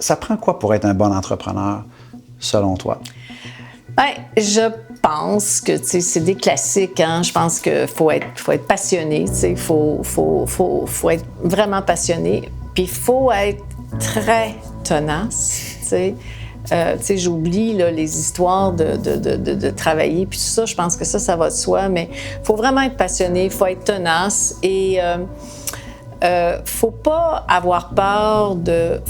ça prend quoi pour être un bon entrepreneur, selon toi? Bien, je pense que c'est des classiques. Hein? Je pense qu'il faut être passionné. Il faut être vraiment passionné. Puis il faut être très tenace. J'oublie là, les histoires de travailler. Puis tout ça, je pense que ça va de soi. Mais il faut vraiment être passionné. Il faut être tenace. Et faut pas avoir peur de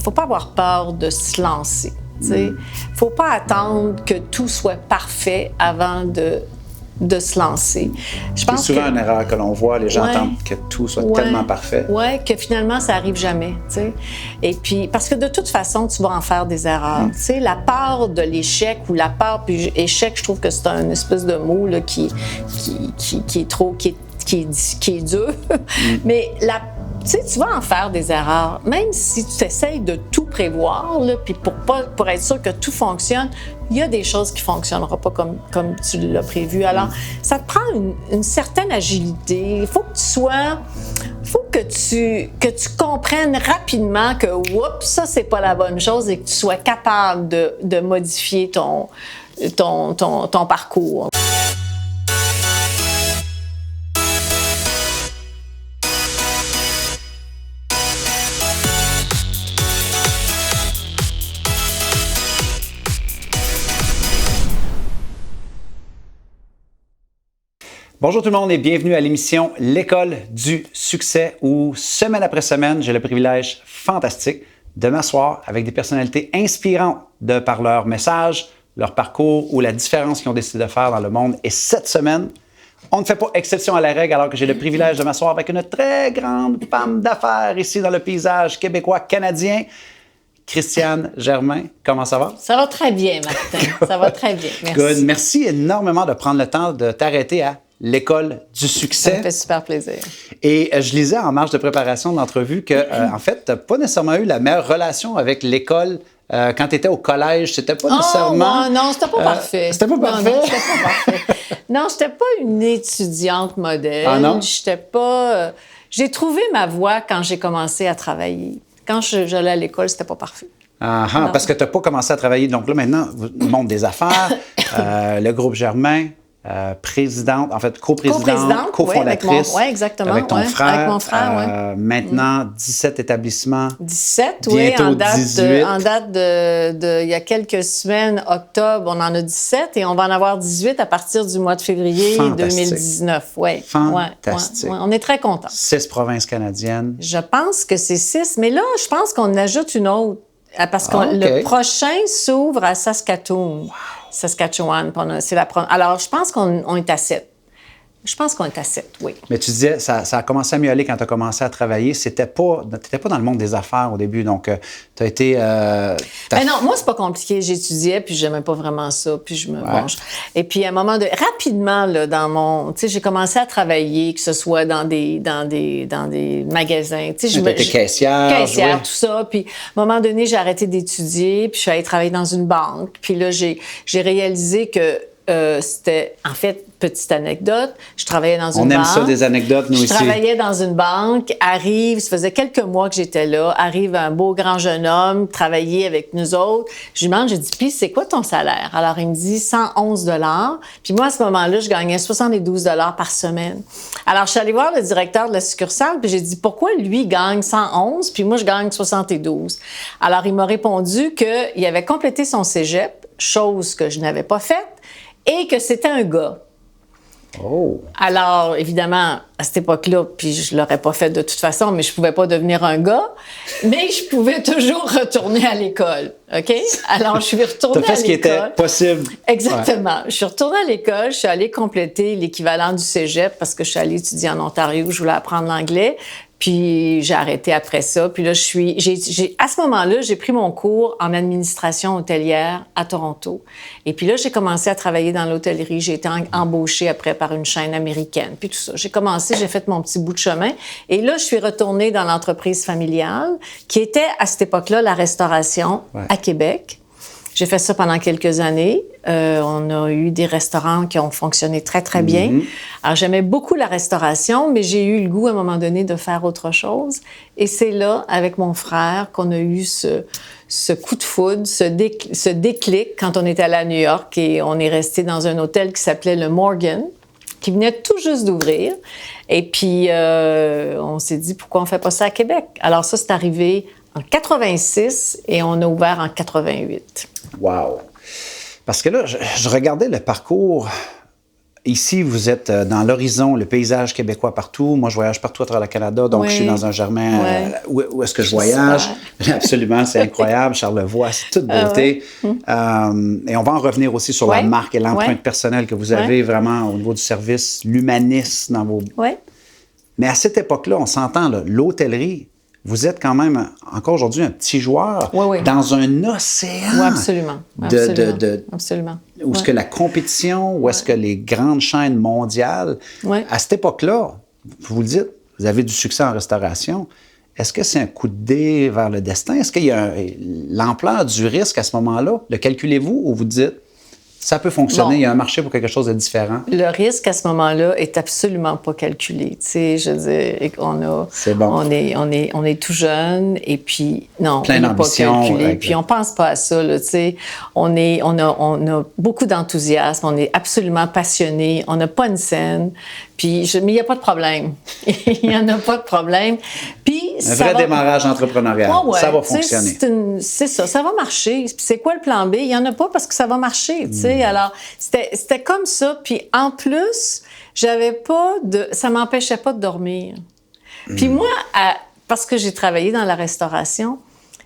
se lancer. Il ne faut pas attendre que tout soit parfait avant de se lancer. C'est souvent une erreur que l'on voit. Les gens attendent que tout soit tellement parfait. Oui, que finalement, ça n'arrive jamais. T'sais. Et puis, parce que de toute façon, tu vas en faire des erreurs. La peur de l'échec ou la peur, puis échec, je trouve que c'est un espèce de mot là, qui est trop... qui est dur. Mais tu vas en faire des erreurs. Même si tu essayes de tout prévoir, puis pour être sûr que tout fonctionne, il y a des choses qui ne fonctionneront pas comme tu l'as prévu. Alors, ça te prend une certaine agilité. Il faut que tu comprennes rapidement que, oups, ça, c'est pas la bonne chose et que tu sois capable de modifier ton parcours. Bonjour tout le monde et bienvenue à l'émission L'École du succès où, semaine après semaine, j'ai le privilège fantastique de m'asseoir avec des personnalités inspirantes de par leur message, leur parcours ou la différence qu'ils ont décidé de faire dans le monde. Et cette semaine, on ne fait pas exception à la règle alors que j'ai le privilège de m'asseoir avec une très grande femme d'affaires ici dans le paysage québécois-canadien. Christiane Germain, comment ça va? Ça va très bien, Martin. Ça va très bien. Merci. Good. Merci énormément de prendre le temps de t'arrêter à l'École du succès. Ça me fait super plaisir. Et je lisais en marge de préparation de l'entrevue que, en fait, tu n'as pas nécessairement eu la meilleure relation avec l'école quand tu étais au collège. C'était pas nécessairement... Non, c'était pas parfait. C'était pas parfait? Non, c'était pas parfait. Non, j'étais pas une étudiante modèle. Ah non? J'étais pas... J'ai trouvé ma voie quand j'ai commencé à travailler. Quand j'allais à l'école, c'était pas parfait. Parce que tu n'as pas commencé à travailler. Donc là, maintenant, le monde des affaires, le groupe Germain... présidente, en fait, coprésidente, cofondatrice. Oui, exactement. Avec ton frère. Avec mon frère, Maintenant, 17 établissements. 17, oui. En date il y a quelques semaines, octobre, on en a 17 et on va en avoir 18 à partir du mois de février 2019. Ouais. Fantastique. Ouais. On est très contents. 6 provinces canadiennes. Je pense que c'est 6, mais là, je pense qu'on ajoute une autre. Parce que le prochain s'ouvre à Saskatoon. Wow. Saskatchewan. Alors, je pense qu'on est à 7. Je pense qu'on est à 7, oui. Mais tu disais, ça a commencé à mieux aller quand tu as commencé à travailler. Tu n'étais pas dans le monde des affaires au début, donc tu as été... Ben non, moi, c'est pas compliqué. J'étudiais, puis j'aimais pas vraiment ça, puis je me mange. Et puis, à un moment rapidement, là, tu sais, j'ai commencé à travailler, que ce soit dans des magasins. Tu sais, j'étais caissière. Caissière, tout ça. Puis, à un moment donné, j'ai arrêté d'étudier, puis je suis allée travailler dans une banque. Puis là, j'ai réalisé que c'était, en fait, petite anecdote, je travaillais dans une banque. On aime ça, des anecdotes, nous, ici. Je travaillais dans une banque, ça faisait quelques mois que j'étais là, arrive un beau grand jeune homme, travailler avec nous autres. Je lui demande, j'ai dit, puis c'est quoi ton salaire? Alors, il me dit 111 $. Puis moi, à ce moment-là, je gagnais 72 $ par semaine. Alors, je suis allée voir le directeur de la succursale, puis j'ai dit, pourquoi lui gagne 111, puis moi, je gagne 72? Alors, il m'a répondu qu'il avait complété son cégep, chose que je n'avais pas faite, et que c'était un gars. Oh. Alors, évidemment, à cette époque-là, puis je l'aurais pas fait de toute façon, mais je pouvais pas devenir un gars, mais je pouvais toujours retourner à l'école, OK? Alors, je suis retournée à l'école. Tu as fait ce qui était possible. Exactement. Ouais. Je suis retournée à l'école, je suis allée compléter l'équivalent du cégep parce que je suis allée étudier en Ontario, je voulais apprendre l'anglais. Puis j'ai arrêté après ça. Puis là, à ce moment-là, j'ai pris mon cours en administration hôtelière à Toronto. Et puis là, j'ai commencé à travailler dans l'hôtellerie. J'ai été embauchée après par une chaîne américaine. Puis tout ça. J'ai fait mon petit bout de chemin. Et là, je suis retournée dans l'entreprise familiale qui était à cette époque-là la restauration à Québec. J'ai fait ça pendant quelques années. On a eu des restaurants qui ont fonctionné très, très bien. Alors, j'aimais beaucoup la restauration, mais j'ai eu le goût, à un moment donné, de faire autre chose. Et c'est là, avec mon frère, qu'on a eu ce coup de foudre, ce déclic quand on était allé à New York et on est resté dans un hôtel qui s'appelait le Morgan, qui venait tout juste d'ouvrir. Et puis, on s'est dit, pourquoi on ne fait pas ça à Québec? Alors ça, c'est arrivé en 86 et on a ouvert en 88. Wow! Parce que là, je regardais le parcours. Ici, vous êtes dans l'horizon, le paysage québécois partout. Moi, je voyage partout à travers le Canada, donc je suis dans un jardin où est-ce que je voyage. Absolument, c'est incroyable. Charlevoix, c'est toute beauté. Et on va en revenir aussi sur la marque et l'empreinte personnelle que vous avez vraiment au niveau du service, l'humanisme dans vos... Mais à cette époque-là, on s'entend, là, l'hôtellerie, vous êtes quand même, encore aujourd'hui, un petit joueur dans un océan. Oui, absolument. Absolument. Où est-ce que la compétition, où est-ce que les grandes chaînes mondiales, à cette époque-là, vous le dites, vous avez du succès en restauration. Est-ce que c'est un coup de dé vers le destin? Est-ce qu'il y a l'ampleur du risque à ce moment-là? Le calculez-vous ou vous dites, ça peut fonctionner, il y a un marché pour quelque chose de différent? Le risque à ce moment-là est absolument pas calculé. Tu sais, je veux dire, on est tout jeune et puis non, plein d'ambition, pas calculé. Puis on pense pas à ça. Là, tu sais, on a beaucoup d'enthousiasme, on est absolument passionné, on n'a pas une scène. Mais il n'y a pas de problème. Il n'y en a pas de problème. Puis, un vrai démarrage entrepreneurial. Ça va fonctionner. C'est ça va marcher. Puis c'est quoi le plan B? Il n'y en a pas parce que ça va marcher. Tu sais. Alors, c'était comme ça. Puis en plus, ça ne m'empêchait pas de dormir. Puis moi, parce que j'ai travaillé dans la restauration,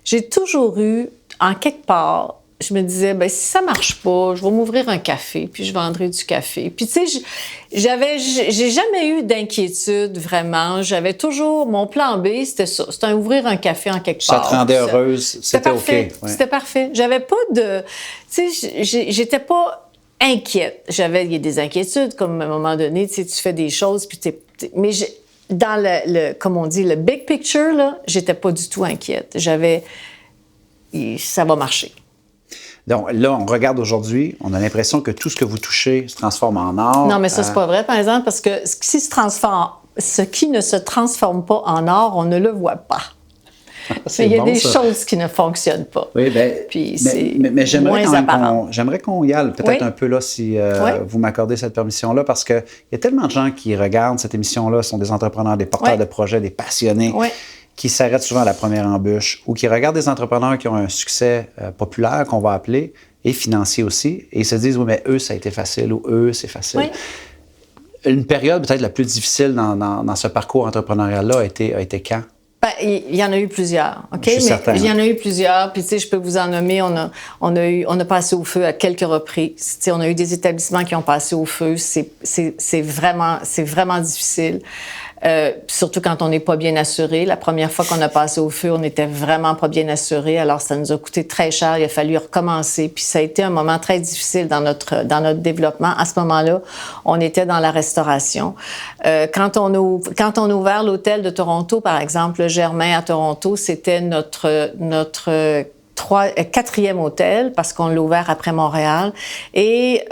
j'ai toujours eu, en quelque part, je me disais, ben si ça marche pas, je vais m'ouvrir un café, puis je vendrai du café. Puis tu sais, j'ai jamais eu d'inquiétude vraiment. J'avais toujours mon plan B, c'était ça, c'était ouvrir un café en quelque part. Ça te rendait heureuse, c'était parfait, OK. C'était parfait. J'avais pas de, tu sais, j'étais pas inquiète. Il y a des inquiétudes, comme à un moment donné, tu sais, tu fais des choses, puis mais dans comme on dit, le big picture là, j'étais pas du tout inquiète. Ça va marcher. Donc là, on regarde aujourd'hui, on a l'impression que tout ce que vous touchez se transforme en or. Non, mais ça, c'est pas vrai, par exemple, parce que ce qui ne se transforme pas en or, on ne le voit pas. Mais il y a des choses qui ne fonctionnent pas. Oui, bien, mais j'aimerais qu'on y aille peut-être un peu là, si vous m'accordez cette permission-là, parce qu'il y a tellement de gens qui regardent cette émission-là, sont des entrepreneurs, des porteurs de projets, des passionnés, qui s'arrêtent souvent à la première embûche ou qui regardent des entrepreneurs qui ont un succès populaire, qu'on va appeler, et financier aussi, et ils se disent, oui, mais eux, ça a été facile, ou eux, c'est facile. Oui. Une période peut-être la plus difficile dans ce parcours entrepreneurial-là a été quand? Ben, il y en a eu plusieurs, OK? Je suis certain. Il y en a eu plusieurs, puis tu sais, je peux vous en nommer. On a passé au feu à quelques reprises. Tu sais, on a eu des établissements qui ont passé au feu. C'est vraiment difficile. Surtout quand on n'est pas bien assuré. La première fois qu'on a passé au feu, on n'était vraiment pas bien assuré. Alors, ça nous a coûté très cher. Il a fallu recommencer. Puis ça a été un moment très difficile dans notre développement. À ce moment-là, on était dans la restauration. Quand on a ouvert l'hôtel de Toronto, par exemple, le Germain à Toronto, c'était notre quatrième hôtel parce qu'on l'a ouvert après Montréal. Et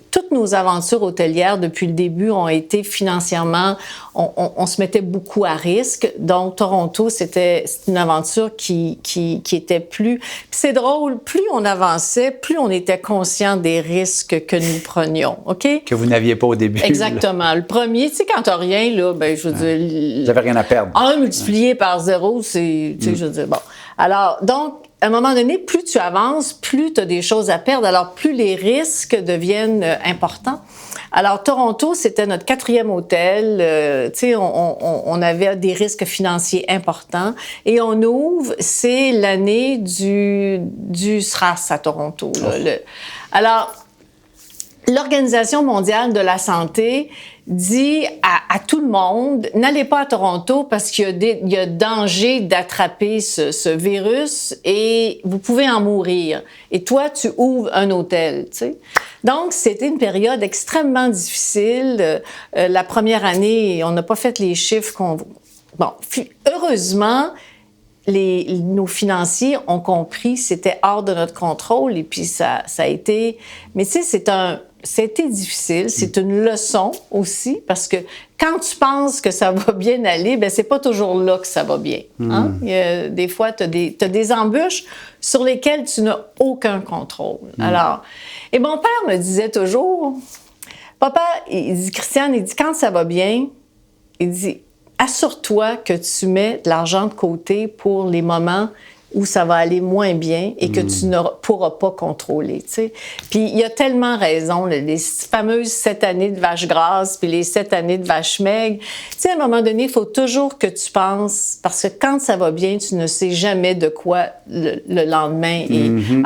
toutes nos aventures hôtelières depuis le début ont été financièrement, on se mettait beaucoup à risque. Donc Toronto, c'était une aventure qui était plus. Puis c'est drôle, plus on avançait, plus on était conscient des risques que nous prenions. OK? Que vous n'aviez pas au début. Exactement. Là. Le premier, tu sais, quand t'as rien, là, ben je veux dire. Vous n'avez rien à perdre. 1 multiplié par 0, c'est, tu sais, je veux dire, bon. Alors, donc, à un moment donné, plus tu avances, plus tu as des choses à perdre, alors plus les risques deviennent importants. Alors, Toronto, c'était notre quatrième hôtel. Tu sais, on avait des risques financiers importants. Et on ouvre, c'est l'année du SRAS à Toronto. Là. Alors, l'Organisation mondiale de la santé dit à tout le monde, n'allez pas à Toronto parce qu'il y a danger d'attraper ce virus et vous pouvez en mourir. Et toi, tu ouvres un hôtel, tu sais. Donc, c'était une période extrêmement difficile. La première année, on n'a pas fait les chiffres qu'on... Bon, heureusement, nos financiers ont compris que c'était hors de notre contrôle et puis ça a été... Mais tu sais, c'était difficile, c'est une leçon aussi parce que quand tu penses que ça va bien aller, ben c'est pas toujours là que ça va bien. Hein? Des fois, t'as des embûches sur lesquelles tu n'as aucun contrôle. Alors, et mon père me disait toujours, papa, il dit, Christiane, il dit, quand ça va bien, il dit, assure-toi que tu mets de l'argent de côté pour les moments où ça va aller moins bien et que tu ne pourras pas contrôler, tu sais. Puis il a tellement raison, les fameuses 7 années de vache grasse puis les 7 années de vache maigre. Tu sais, à un moment donné, il faut toujours que tu penses, parce que quand ça va bien, tu ne sais jamais de quoi le lendemain.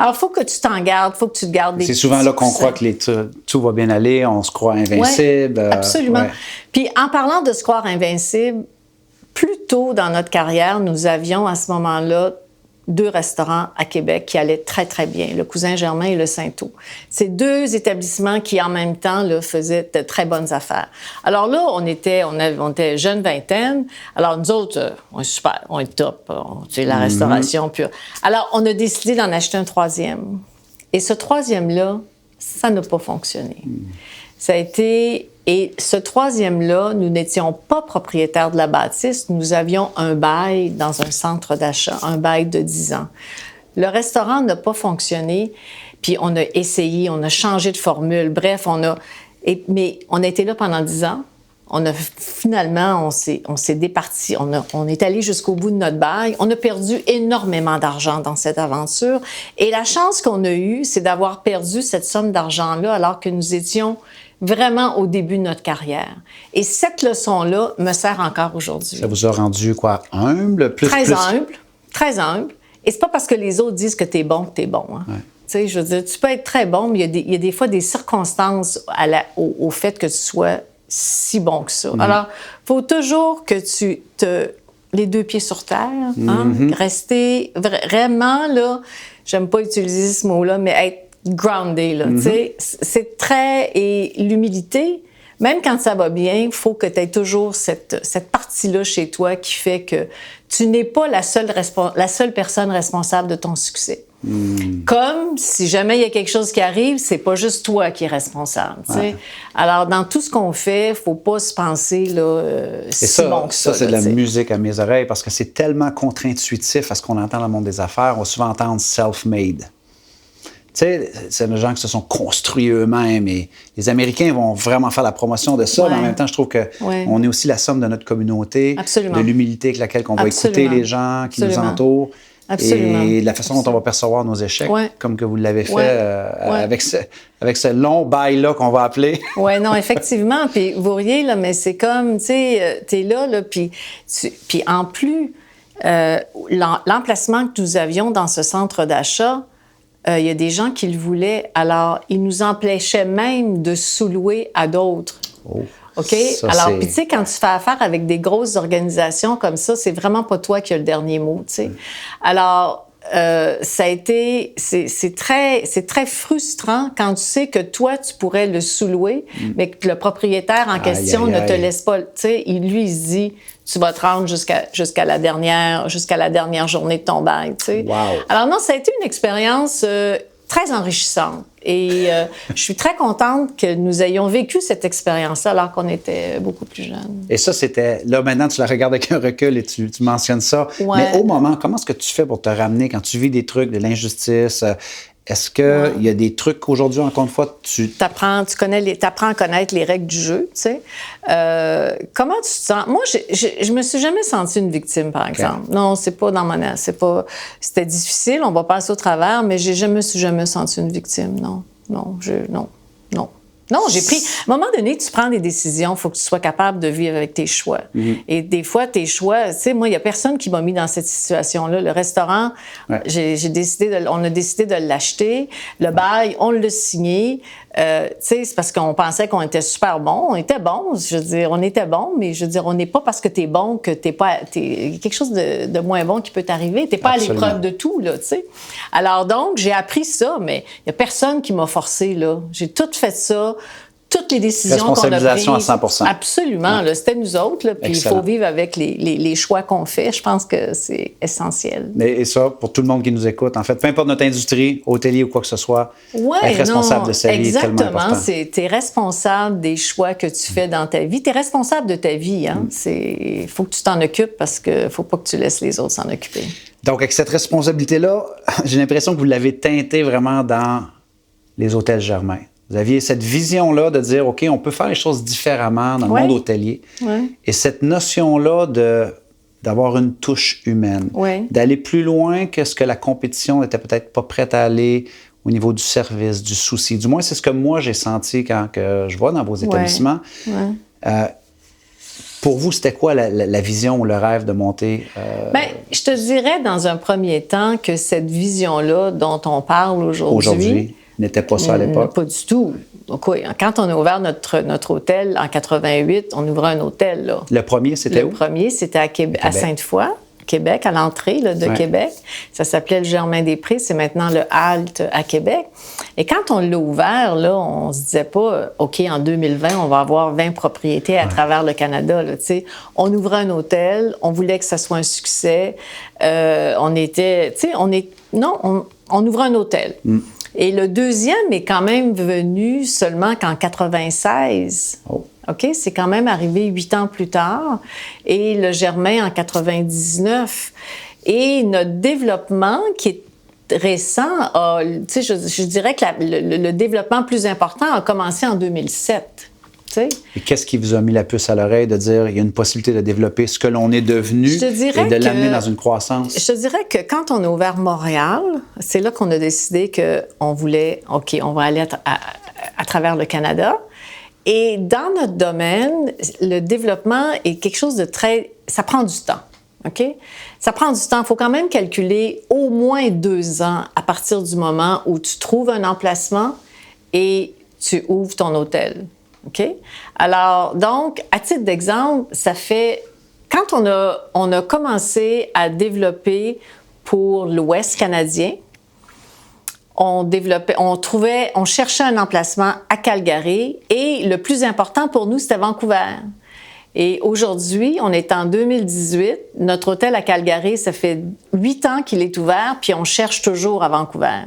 Alors, il faut que tu t'en gardes, il faut que tu te gardes des... C'est souvent là qu'on croit que tout va bien aller, on se croit invincible. Ouais, absolument. Puis en parlant de se croire invincible, plus tôt dans notre carrière, nous avions à ce moment-là 2 restaurants à Québec qui allaient très, très bien, le Cousin Germain et le Saint-Eau. C'est 2 établissements qui, en même temps, là, faisaient de très bonnes affaires. Alors là, on était jeune vingtaine. Alors nous autres, on est super, on est top, c'est la restauration pure. Alors, on a décidé d'en acheter un 3e. Et ce 3e-là, ça n'a pas fonctionné. Ça a été... Et ce 3e-là, nous n'étions pas propriétaires de la bâtisse. Nous avions un bail dans un centre d'achat, un bail de 10 ans. Le restaurant n'a pas fonctionné, puis on a essayé, on a changé de formule. Bref, mais on a été là pendant 10 ans. Finalement, on s'est départi. On est allé jusqu'au bout de notre bail. On a perdu énormément d'argent dans cette aventure. Et la chance qu'on a eue, c'est d'avoir perdu cette somme d'argent-là alors que nous étions vraiment au début de notre carrière. Et cette leçon-là me sert encore aujourd'hui. Ça vous a rendu quoi? Humble? Très humble. Et c'est pas parce que les autres disent que t'es bon que t'es bon. Hein. Ouais. Tu sais, je veux dire, tu peux être très bon, mais il y a des fois des circonstances au fait que tu sois si bon que ça. Alors, il faut toujours que les 2 pieds sur terre, hein, rester vraiment, là, j'aime pas utiliser ce mot-là, mais être groundé, là, tu sais. C'est et l'humilité, même quand ça va bien, il faut que tu aies toujours cette partie-là chez toi qui fait que tu n'es pas la seule personne responsable de ton succès. Comme si jamais il y a quelque chose qui arrive, c'est pas juste toi qui es responsable. Ouais. Alors, dans tout ce qu'on fait, il faut pas se penser là, si bon que ça. Ça, c'est de la musique à mes oreilles parce que c'est tellement contre-intuitif à ce qu'on entend dans le monde des affaires. On va souvent entendre « self-made ». Tu sais, c'est des gens qui se sont construits eux-mêmes et les Américains vont vraiment faire la promotion de ça, mais en même temps, je trouve qu'on est aussi la somme de notre communauté, de l'humilité avec laquelle on va écouter les gens qui nous entourent et de la façon dont on va percevoir nos échecs, comme que vous l'avez fait avec ce long bail-là qu'on va appeler. Oui, non, effectivement. Puis vous riez, là, mais c'est comme, tu sais, t'es là, puis en plus, l'emplacement que nous avions dans ce centre d'achat, il y a des gens qui le voulaient, alors ils nous empêchaient même de sous-louer à d'autres. Oh, OK? Alors, puis tu sais, quand tu fais affaire avec des grosses organisations comme ça, c'est vraiment pas toi qui as le dernier mot, tu sais. Alors, ça a été... C'est très frustrant quand tu sais que toi, tu pourrais le sous-louer, mais que le propriétaire en question ne te laisse pas... Tu sais, il se dit... Tu vas te rendre jusqu'à la dernière journée de ton bail, tu sais. Wow. Alors non, ça a été une expérience très enrichissante. Et je suis très contente que nous ayons vécu cette expérience-là alors qu'on était beaucoup plus jeunes. Et ça, c'était... Là, maintenant, tu la regardes avec un recul et tu mentionnes ça. Ouais. Mais au moment, comment est-ce que tu fais pour te ramener quand tu vis des trucs, de l'injustice? Est-ce qu'il y a des trucs qu'aujourd'hui, encore une fois, t'apprends à connaître les règles du jeu, tu sais. Comment tu te sens? Moi, je me suis jamais sentie une victime, par exemple. Non, c'est pas dans mon... C'était difficile, on va passer au travers, mais je me suis jamais sentie une victime, non. Non, j'ai pris... À un moment donné, tu prends des décisions, il faut que tu sois capable de vivre avec tes choix. Et des fois, tes choix... Tu sais, moi, il n'y a personne qui m'a mis dans cette situation-là. Le restaurant, on a décidé de l'acheter. Le bail, on l'a signé. Tu sais, c'est parce qu'on pensait qu'on était super bon. On était bon, je veux dire, on était bon, mais je veux dire, on n'est pas parce que t'es bon que t'es quelque chose de moins bon qui peut t'arriver. T'es pas Absolument. À l'épreuve de tout, là, tu sais. Alors donc, j'ai appris ça, mais il n'y a personne qui m'a forcé, là. J'ai tout fait ça toutes les décisions qu'on a prises. Responsabilisation à 100%. Absolument. Là, c'était nous autres. Là, puis il Excellent. faut vivre avec les choix qu'on fait. Je pense que c'est essentiel. Et ça, pour tout le monde qui nous écoute, en fait, peu importe notre industrie, hôtelier ou quoi que ce soit, être responsable de sa vie est tellement important. Exactement. Tu es responsable des choix que tu fais dans ta vie. Tu es responsable de ta vie. Il faut que tu t'en occupes parce qu'il ne faut pas que tu laisses les autres s'en occuper. Donc, avec cette responsabilité-là, j'ai l'impression que vous l'avez teintée vraiment dans les hôtels Germain. Vous aviez cette vision-là de dire, OK, on peut faire les choses différemment dans le monde hôtelier. Ouais. Et cette notion-là d'avoir une touche humaine, d'aller plus loin que ce que la compétition n'était peut-être pas prête à aller au niveau du service, du souci. Du moins, c'est ce que moi, j'ai senti quand que je vois dans vos établissements. Pour vous, c'était quoi la vision ou le rêve de monter? Bien, je te dirais dans un premier temps que cette vision-là dont on parle aujourd'hui n'était pas ça à l'époque? Pas du tout. Donc, oui, quand on a ouvert notre hôtel en 88, on ouvrait un hôtel. Là. Le premier, c'était où? Le premier, c'était à Sainte-Foy, Québec, à l'entrée de Québec. Ça s'appelait le Germain-des-Prés. C'est maintenant le Halt à Québec. Et quand on l'a ouvert, là, on ne se disait pas, OK, en 2020, on va avoir 20 propriétés à travers le Canada. Là, on ouvrait un hôtel, on voulait que ça soit un succès. On ouvrait un hôtel. Et le deuxième est quand même venu seulement qu'en 96. OK? C'est quand même arrivé 8 ans plus tard. Et le Germain en 99. Et notre développement, qui est récent, je dirais que le développement plus important a commencé en 2007. T'sais? Et qu'est-ce qui vous a mis la puce à l'oreille de dire il y a une possibilité de développer ce que l'on est devenu et de l'amener dans une croissance? Je te dirais que quand on a ouvert Montréal, c'est là qu'on a décidé qu'on voulait, OK, on va aller à travers le Canada. Et dans notre domaine, le développement est quelque chose de ça prend du temps. OK? Ça prend du temps. Il faut quand même calculer au moins 2 ans à partir du moment où tu trouves un emplacement et tu ouvres ton hôtel. OK? Alors, donc, à titre d'exemple, ça fait... Quand on a commencé à développer pour l'Ouest canadien, on cherchait un emplacement à Calgary et le plus important pour nous, c'était Vancouver. Et aujourd'hui, on est en 2018. Notre hôtel à Calgary, ça fait 8 ans qu'il est ouvert, puis on cherche toujours à Vancouver.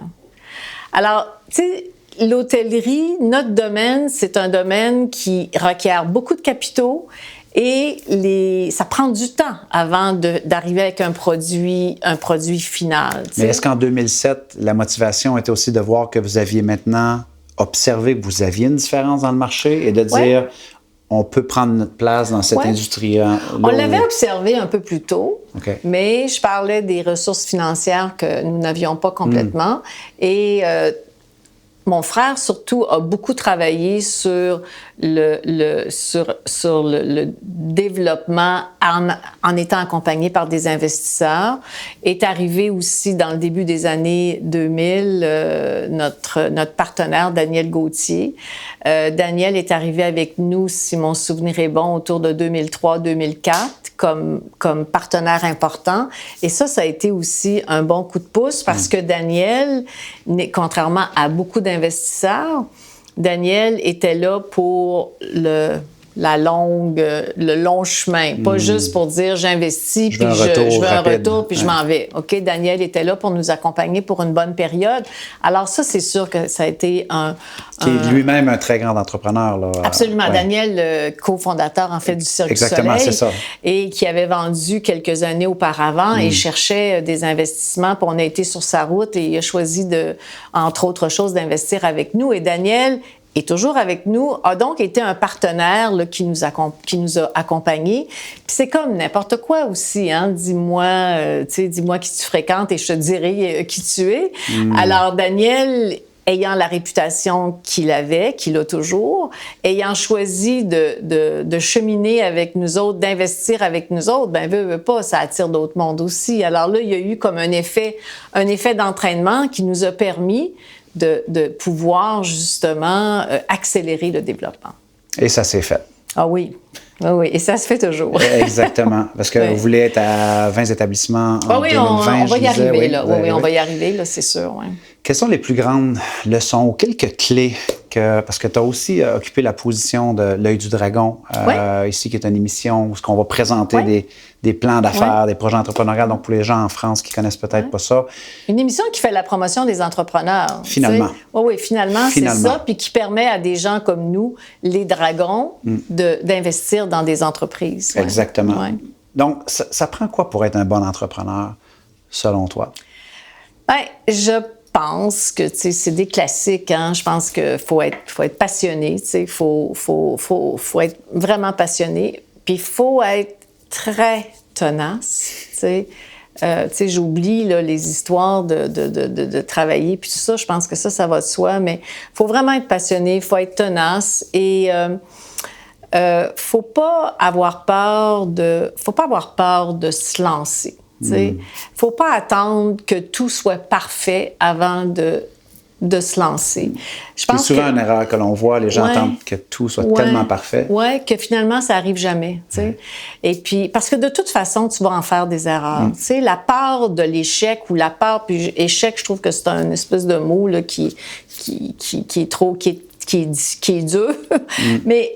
Alors, tu sais, l'hôtellerie, notre domaine, c'est un domaine qui requiert beaucoup de capitaux et ça prend du temps avant d'arriver avec un produit final. T'sais. Mais est-ce qu'en 2007, la motivation était aussi de voir que vous aviez maintenant observé que vous aviez une différence dans le marché et de dire on peut prendre notre place dans cette industrie-là? On l'avait observé un peu plus tôt, mais je parlais des ressources financières que nous n'avions pas complètement. Et mon frère, surtout, a beaucoup travaillé sur le développement en étant accompagné par des investisseurs. Est arrivé aussi dans le début des années 2000, notre partenaire Daniel Gauthier. Daniel est arrivé avec nous, si mon souvenir est bon, autour de 2003-2004 comme partenaire important. Et ça a été aussi un bon coup de pouce parce que Daniel, contrairement à beaucoup d'investisseurs, Daniel était là pour le long chemin, pas juste pour dire j'investis puis je veux un retour puis je m'en vais. OK, Daniel était là pour nous accompagner pour une bonne période. Alors ça, c'est sûr que ça a été qui est lui-même un très grand entrepreneur. Là. Absolument. Daniel, cofondateur en fait du Cirque du Soleil. Exactement, c'est ça. Et qui avait vendu quelques années auparavant et cherchait des investissements. Puis on a été sur sa route et il a choisi entre autres choses, d'investir avec nous. Et Daniel est toujours avec nous, a donc été un partenaire là, qui nous a accompagnés. Puis c'est comme n'importe quoi aussi, hein? Dis-moi qui tu fréquentes et je te dirai qui tu es. Alors Daniel, ayant la réputation qu'il avait, qu'il a toujours, ayant choisi de cheminer avec nous autres, d'investir avec nous autres, ben veut pas, ça attire d'autres mondes aussi. Alors là, il y a eu comme un effet d'entraînement qui nous a permis de pouvoir justement accélérer le développement. Et ça s'est fait. Ah oui. Oui, et ça se fait toujours. Exactement, parce que vous voulez être à 20 établissements en 2020, on va y arriver, là. Oui, on va y arriver, là, c'est sûr. Ouais. Quelles sont les plus grandes leçons ou quelques clés parce que tu as aussi occupé la position de l'Œil du Dragon, ici, qui est une émission où on va présenter des plans d'affaires, des projets entrepreneuriaux. Donc, pour les gens en France qui connaissent peut-être pas ça. Une émission qui fait la promotion des entrepreneurs. Finalement. Oui, finalement, c'est ça. Puis qui permet à des gens comme nous, les dragons, d'investir dans des entreprises. Exactement. Ouais. Donc, ça prend quoi pour être un bon entrepreneur, selon toi? Bien, je pense que c'est des classiques. Hein? Je pense qu'il faut être passionné. Il faut être vraiment passionné. Puis il faut être très tenace. J'oublie là, les histoires de travailler. Puis tout ça, je pense que ça va de soi. Mais il faut vraiment être passionné. Il faut être tenace. Et faut pas avoir peur de se lancer. Faut pas attendre que tout soit parfait avant de se lancer. C'est souvent une erreur que l'on voit. Les gens attendent que tout soit tellement parfait. Oui, que finalement, ça arrive jamais. Et puis, parce que de toute façon, tu vas en faire des erreurs. La peur de l'échec ou la peur, puis échec, je trouve que c'est un espèce de mot là, qui est dur. Mais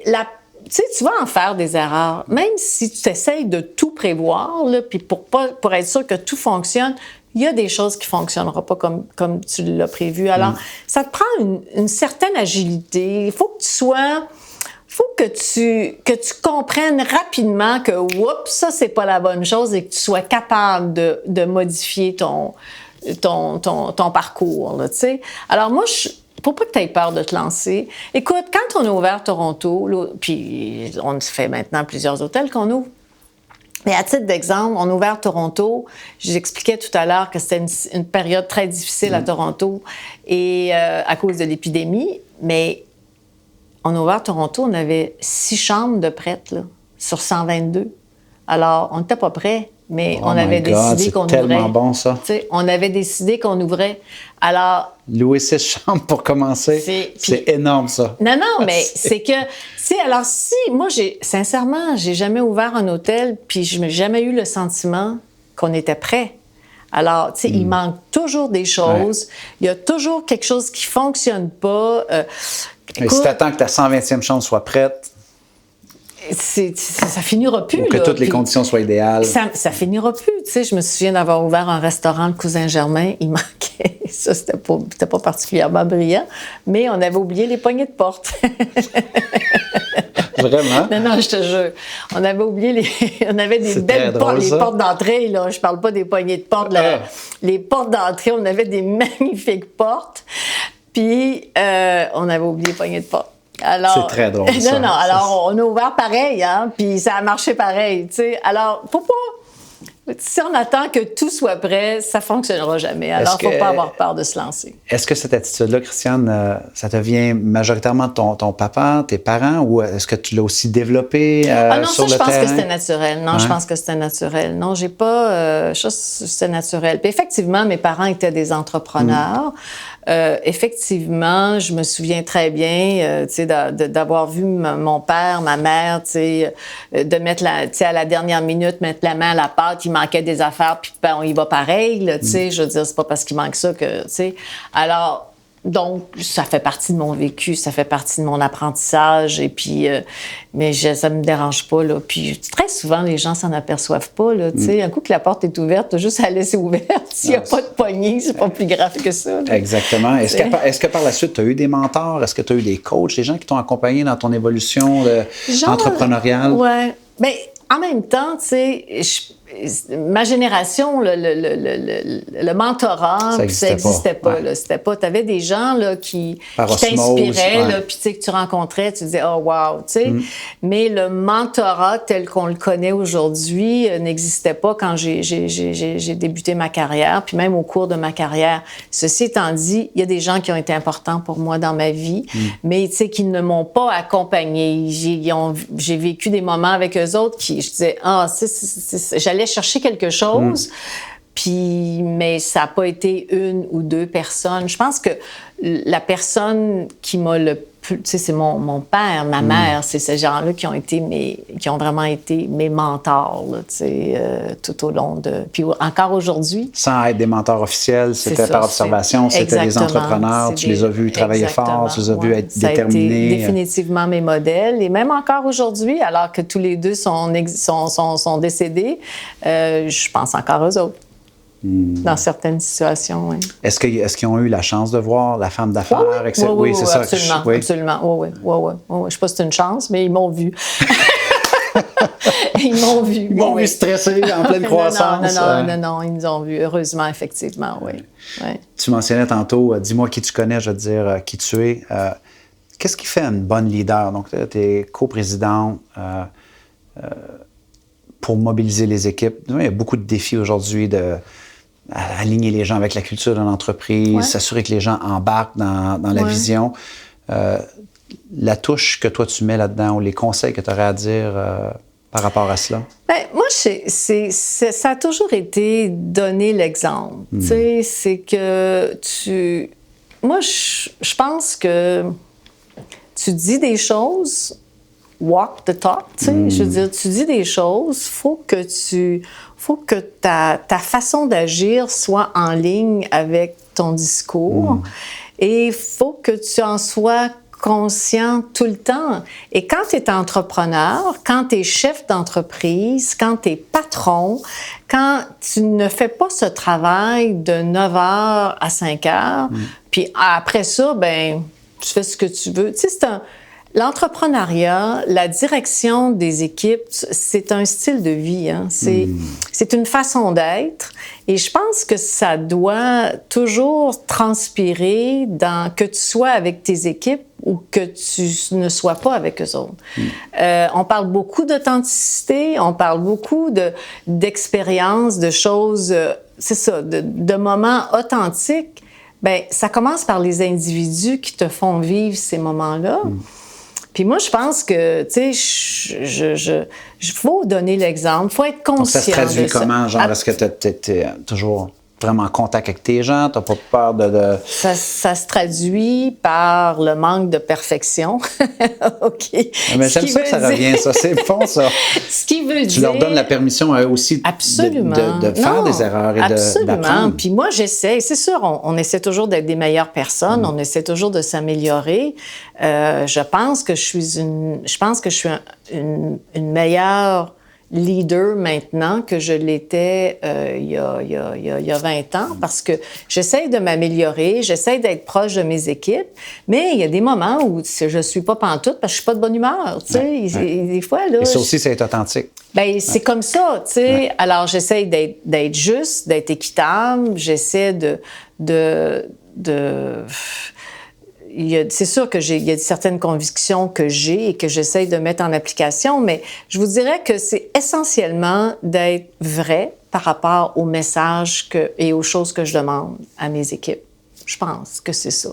tu vas en faire des erreurs. Même si tu essayes de tout prévoir, là, puis pour être sûr que tout fonctionne, il y a des choses qui ne fonctionneront pas comme tu l'as prévu. Alors, ça te prend une certaine agilité. Il faut que tu comprennes rapidement que, oups, ça, c'est pas la bonne chose et que tu sois capable de modifier ton parcours, là, tu sais. Alors, moi, faut pas que tu aies peur de te lancer. Écoute, quand on a ouvert Toronto, puis on fait maintenant plusieurs hôtels qu'on ouvre, mais à titre d'exemple, on a ouvert Toronto. J'expliquais tout à l'heure que c'était une période très difficile à Toronto et à cause de l'épidémie, mais on a ouvert Toronto, on avait 6 chambres de prêtes là, sur 122. Alors, on n'était pas prêts, mais on avait décidé qu'on ouvrait. C'est tellement bon, ça. On avait décidé qu'on ouvrait. Alors... Louer 6 chambres pour commencer, c'est énorme, ça. Non, mais c'est que... Alors si... Moi, sincèrement, j'ai jamais ouvert un hôtel, puis je n'ai jamais eu le sentiment qu'on était prêt. Alors, il manque toujours des choses. Il y a toujours quelque chose qui ne fonctionne pas. Écoute, si tu attends que ta 120e chambre soit prête... ça finira plus. Ou que toutes les conditions soient idéales. Ça finira plus. Je me souviens d'avoir ouvert un restaurant, le Cousin Germain. Il manquait. Ça, c'était pas particulièrement brillant. Mais on avait oublié les poignées de porte. Vraiment? Non, je te jure. On avait oublié on avait des belles portes, les portes d'entrée, là. Je parle pas des poignées de porte, là. Les portes d'entrée, on avait des magnifiques portes. Puis, on avait oublié les poignées de porte. Alors, c'est très drôle, ça. Non, alors on a ouvert pareil, hein, puis ça a marché pareil, tu sais. Alors, faut pas... Si on attend que tout soit prêt, ça fonctionnera jamais. Alors, il ne faut pas avoir peur de se lancer. Est-ce que cette attitude-là, Christiane, ça te vient majoritairement de ton papa, tes parents, ou est-ce que tu l'as aussi développé sur le terrain? Non, ça, je pense que c'était naturel. Non, je pense que c'était naturel. Non, j'ai pas... c'était naturel. Puis effectivement, mes parents étaient des entrepreneurs. Effectivement, je me souviens très bien, d'avoir vu mon père, ma mère, de mettre à la dernière minute, mettre la main à la pâte, il manquait des affaires, puis on y va pareil, là, je veux dire, c'est pas parce qu'il manque ça que, alors, donc, ça fait partie de mon vécu, ça fait partie de mon apprentissage, et puis, mais ça me dérange pas, là. Puis, très souvent, les gens s'en aperçoivent pas, là, un coup que la porte est ouverte, t'as juste à la laisser ouverte. S'il n'y a pas de poignée, c'est pas plus grave que ça, là. Exactement. Est-ce que par la suite, tu as eu des mentors? Est-ce que tu as eu des coachs, des gens qui t'ont accompagné dans ton évolution entrepreneuriale? Oui. Bien, en même temps, ma génération, le mentorat, ça n'existait pas. C'était pas. Tu avais des gens là, qui t'inspiraient, puis que tu rencontrais, tu disais « Oh, wow! » Mais le mentorat tel qu'on le connaît aujourd'hui n'existait pas quand j'ai débuté ma carrière, puis même au cours de ma carrière. Ceci étant dit, il y a des gens qui ont été importants pour moi dans ma vie, mais qui ne m'ont pas accompagnée. J'ai vécu des moments avec eux autres qui, je disais « Ah, j'allais chercher quelque chose, mais ça n'a pas été une ou deux personnes. Je pense que la personne qui m'a le c'est mon père, ma mère, c'est ces gens-là qui ont vraiment été mes mentors, là, tout au long de... Puis encore aujourd'hui. Sans être des mentors officiels, c'était par observation, c'était des entrepreneurs, tu les as vus travailler fort, tu les as vus être déterminés. Ça a été définitivement mes modèles. Et même encore aujourd'hui, alors que tous les deux sont décédés, je pense encore aux autres. Dans certaines situations, oui. Est-ce qu'ils ont eu la chance de voir la femme d'affaires? Oui, c'est ça. Absolument. Oui. Je ne sais pas si c'est une chance, mais ils m'ont vu. Ils m'ont vu stressés, en pleine croissance. Non, ils nous ont vu, heureusement, effectivement, oui. Tu mentionnais tantôt, dis-moi qui tu connais, je vais te dire qui tu es. Qu'est-ce qui fait une bonne leader? Donc, tu es coprésidente pour mobiliser les équipes. Il y a beaucoup de défis aujourd'hui aligner les gens avec la culture de l'entreprise, s'assurer que les gens embarquent dans la vision. La touche que toi, tu mets là-dedans ou les conseils que tu aurais à dire par rapport à cela? Bien, moi, ça a toujours été donner l'exemple. Tu sais, c'est que Moi, je pense que tu dis des choses, walk the talk, tu sais. Je veux dire, tu dis des choses, faut que ta façon d'agir soit en ligne avec ton discours et il faut que tu en sois conscient tout le temps. Et quand tu es entrepreneur, quand tu es chef d'entreprise, quand tu es patron, quand tu ne fais pas ce travail de 9h à 5h, puis après ça, ben tu fais ce que tu veux. Tu sais, l'entrepreneuriat, la direction des équipes, c'est un style de vie. Hein? C'est une façon d'être. Et je pense que ça doit toujours transpirer dans que tu sois avec tes équipes ou que tu ne sois pas avec eux autres. On parle beaucoup d'authenticité, on parle beaucoup d'expériences, de choses, c'est ça, de moments authentiques. Bien, ça commence par les individus qui te font vivre ces moments-là. Puis moi, je pense que, tu sais, faut donner l'exemple, faut être conscient de ça. Ça se traduit comment? Genre, est-ce que tu es toujours vraiment en contact avec tes gens? Tu n'as pas peur de... Ça se traduit par le manque de perfection. OK. Mais j'aime ça que ça revient, ça. C'est bon, ça. Ce qui veut dire... Tu leur donnes la permission à eux aussi de faire des erreurs et d'apprendre. Absolument. Puis moi, j'essaie. C'est sûr, on essaie toujours d'être des meilleures personnes. On essaie toujours de s'améliorer. Je pense que je suis une meilleure leader maintenant que je l'étais il y a 20 ans parce que j'essaie de m'améliorer, j'essaie d'être proche de mes équipes, mais il y a des moments où je suis pas pantoute parce que je suis pas de bonne humeur, tu sais. Des fois, là... Et ça aussi, c'est être authentique. Bien, c'est comme ça, tu sais. Ouais. Alors, j'essaie d'être juste, d'être équitable, j'essaie c'est sûr qu'il y a certaines convictions que j'ai et que j'essaie de mettre en application, mais je vous dirais que c'est essentiellement d'être vrai par rapport aux messages et aux choses que je demande à mes équipes. Je pense que c'est ça.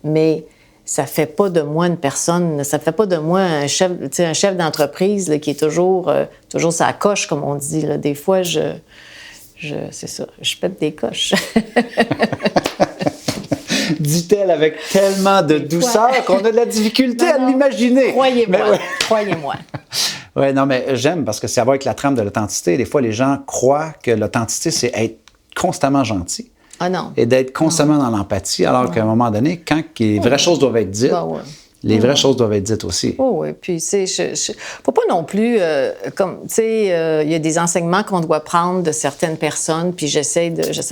Mais ça fait pas de moi une personne, ça fait pas de moi un chef d'entreprise là, qui est toujours sa coche, comme on dit. Là. Des fois, c'est ça, je pète des coches. Dit-elle avec tellement de douceur qu'on a de la difficulté à l'imaginer. Croyez-moi. Oui, non, mais j'aime parce que ça va avec la trame de l'authenticité. Des fois, les gens croient que l'authenticité, c'est être constamment gentil. Ah non. Et d'être constamment dans l'empathie, alors qu'à un moment donné, quand les vraies choses doivent être dites, les vraies choses doivent être dites aussi. Oui. Puis, tu sais, faut pas non plus, comme, tu sais, il y a des enseignements qu'on doit prendre de certaines personnes, puis j'essaie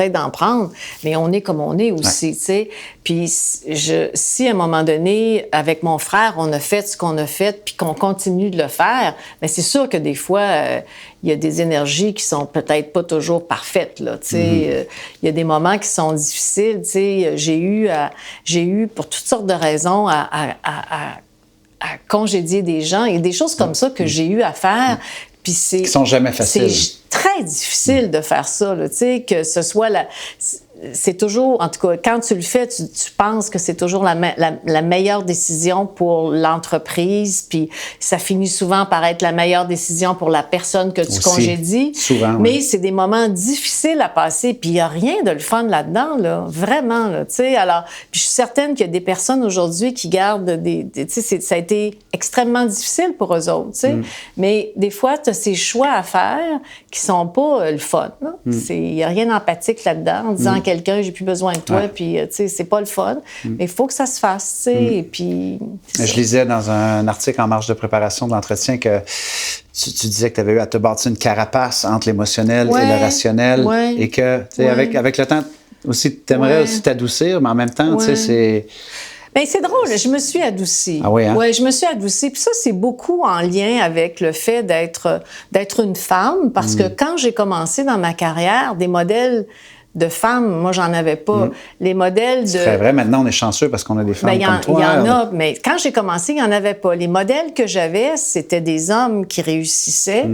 d'en prendre, mais on est comme on est aussi, tu sais. Puis, si à un moment donné, avec mon frère, on a fait ce qu'on a fait, puis qu'on continue de le faire, bien, c'est sûr que des fois, il y a des énergies qui sont peut-être pas toujours parfaites, là, tu sais. Il y a des moments qui sont difficiles, tu sais. J'ai eu, pour toutes sortes de raisons, à congédier des gens et des choses comme ça que j'ai eu à faire. Puis qui sont jamais faciles. C'est très difficile de faire ça, là, tu sais, que ce soit c'est toujours, en tout cas, quand tu le fais, tu penses que c'est toujours la meilleure décision pour l'entreprise, puis ça finit souvent par être la meilleure décision pour la personne que tu Aussi, congédies. souvent, mais oui. c'est des moments difficiles à passer, puis il n'y a rien de le fun là-dedans, là, vraiment, là, tu sais. Alors, puis je suis certaine qu'il y a des personnes aujourd'hui qui gardent tu sais, ça a été extrêmement difficile pour eux autres, tu sais. Mais des fois, tu as ces choix à faire qui sont pas le fun, là. Il n'y a rien d'empathique là-dedans, en disant à quelqu'un, j'ai plus besoin de toi, puis, tu sais, c'est pas le fun. Mais il faut que ça se fasse, tu sais, et puis... Je lisais dans un article en marge de préparation de l'entretien que tu disais que tu avais eu à te bâtir une carapace entre l'émotionnel et le rationnel, et que, tu sais, avec le temps, aussi, tu aimerais aussi t'adoucir, mais en même temps, tu sais, c'est... Bien, c'est drôle, je me suis adoucie. Ah oui, hein? Oui, je me suis adoucie. Puis ça, c'est beaucoup en lien avec le fait d'être une femme, parce que quand j'ai commencé dans ma carrière, des modèles de femmes, moi, j'en avais pas. Les modèles de... C'est vrai, maintenant, on est chanceux parce qu'on a des femmes comme toi. Il y en a, mais quand j'ai commencé, il n'y en avait pas. Les modèles que j'avais, c'était des hommes qui réussissaient.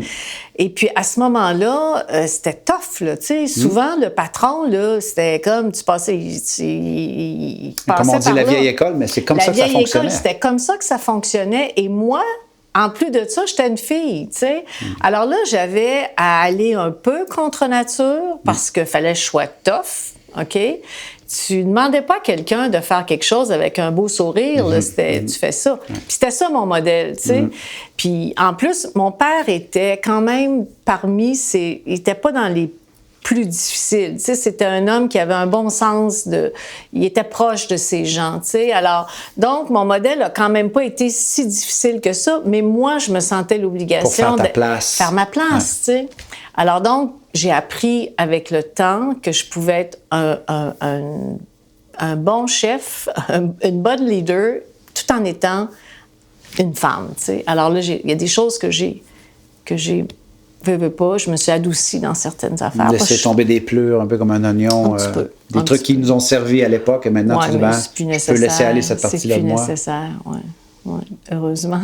Et puis, à ce moment-là, c'était tough, là, tu sais. Souvent, le patron, là, c'était comme, tu passais... il Comme on dit, par la là. vieille école, mais c'est comme ça que ça fonctionnait. La vieille école, c'était comme ça que ça fonctionnait. Et moi... En plus de ça, j'étais une fille, tu sais. Alors là, j'avais à aller un peu contre nature parce qu'il fallait que je sois tough, OK? Tu demandais pas à quelqu'un de faire quelque chose avec un beau sourire, là, tu fais ça. Puis c'était ça mon modèle, tu sais. Puis en plus, mon père était quand même il était pas dans les plus difficile. Tu sais, c'était un homme qui avait un bon sens il était proche de ses gens, tu sais. Alors, donc, mon modèle a quand même pas été si difficile que ça, mais moi, je me sentais l'obligation de faire ma place, tu sais. Alors donc, j'ai appris avec le temps que je pouvais être un bon chef, une bonne leader, tout en étant une femme, tu sais. Alors là, il y a des choses que j'ai veux pas, je me suis adoucie dans certaines affaires. Laisser tomber des pleurs, un peu comme un oignon. Des trucs qui nous ont servi à l'époque, et maintenant, tu peux laisser aller cette partie-là de moi. C'est plus nécessaire, oui. Ouais, heureusement.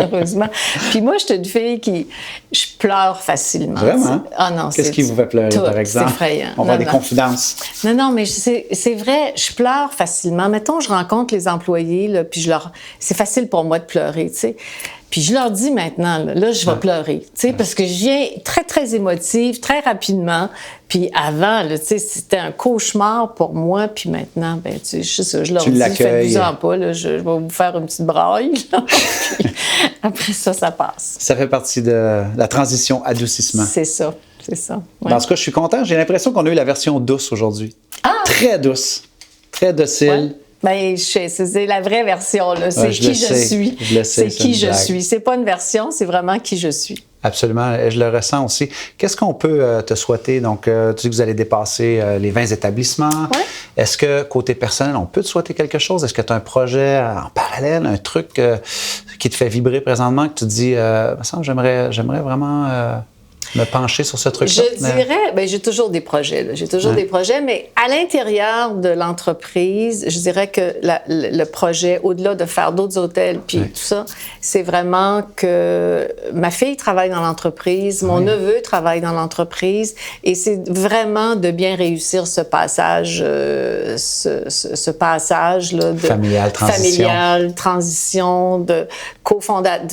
Heureusement. Puis moi, je suis une fille je pleure facilement. Vraiment? Ah non, qu'est-ce qui vous fait pleurer, par exemple? C'est effrayant. On va avoir des confidences. Non, mais c'est vrai, je pleure facilement. Mettons, je rencontre les employés, là, puis c'est facile pour moi de pleurer, tu sais. Puis je leur dis maintenant, là je vais pleurer, tu sais, parce que je viens très, très émotive, très rapidement. Puis avant, là, tu sais, c'était un cauchemar pour moi. Puis maintenant, ben, tu sais, je leur dis, faites-vous-en pas, là, je vais vous faire une petite braille. Puis après ça passe. Ça fait partie de la transition adoucissement. C'est ça. Ouais. En tout cas, je suis content. J'ai l'impression qu'on a eu la version douce aujourd'hui. Ah! Très douce, très docile. Ouais. Ben, c'est la vraie version, là. C'est qui je suis. Je le sais, c'est qui je suis. C'est pas une version, c'est vraiment qui je suis. Absolument, et je le ressens aussi. Qu'est-ce qu'on peut te souhaiter? Donc, tu dis que vous allez dépasser les 20 établissements. Ouais. Est-ce que, côté personnel, on peut te souhaiter quelque chose? Est-ce que tu as un projet en parallèle, un truc qui te fait vibrer présentement, que tu te dis, j'aimerais vraiment me pencher sur ce truc-là? Je dirais, j'ai toujours des projets. Là. J'ai toujours des projets, mais à l'intérieur de l'entreprise, je dirais que le projet, au-delà de faire d'autres hôtels puis tout ça, c'est vraiment que ma fille travaille dans l'entreprise, mon neveu travaille dans l'entreprise, et c'est vraiment de bien réussir ce passage, ce passage là, de familial, transition, de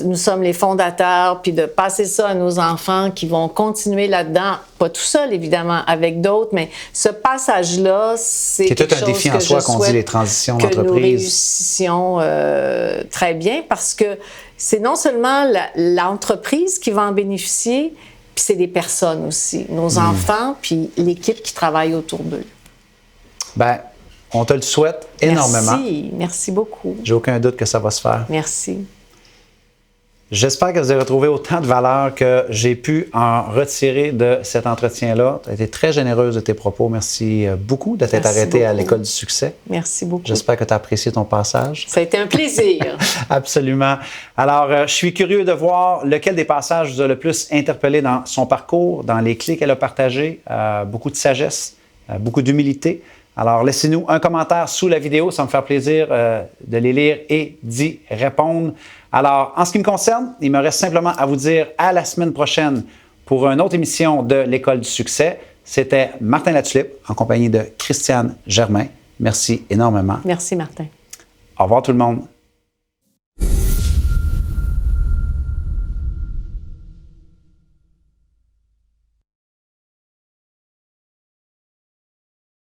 nous sommes les fondateurs, puis de passer ça à nos enfants qui vont continuer là-dedans, pas tout seul évidemment, avec d'autres, mais ce passage-là, c'est quelque chose que je souhaite. C'est tout un défi en soi qu'on dit les transitions d'entreprise. Que nous réussissions très bien, parce que c'est non seulement l'entreprise qui va en bénéficier, puis c'est des personnes aussi, nos enfants, puis l'équipe qui travaille autour d'eux. Bien, on te le souhaite énormément. Merci beaucoup. J'ai aucun doute que ça va se faire. Merci. J'espère que vous avez retrouvé autant de valeur que j'ai pu en retirer de cet entretien-là. Tu as été très généreuse de tes propos. Merci beaucoup de t'être arrêtée à l'École du succès. Merci beaucoup. J'espère que tu as apprécié ton passage. Ça a été un plaisir. Absolument. Alors, je suis curieux de voir lequel des passages vous a le plus interpellé dans son parcours, dans les clés qu'elle a partagées. Beaucoup de sagesse, beaucoup d'humilité. Alors, laissez-nous un commentaire sous la vidéo. Ça me fait plaisir de les lire et d'y répondre. Alors, en ce qui me concerne, il me reste simplement à vous dire à la semaine prochaine pour une autre émission de l'École du succès. C'était Martin Latulippe en compagnie de Christiane Germain. Merci énormément. Merci, Martin. Au revoir tout le monde.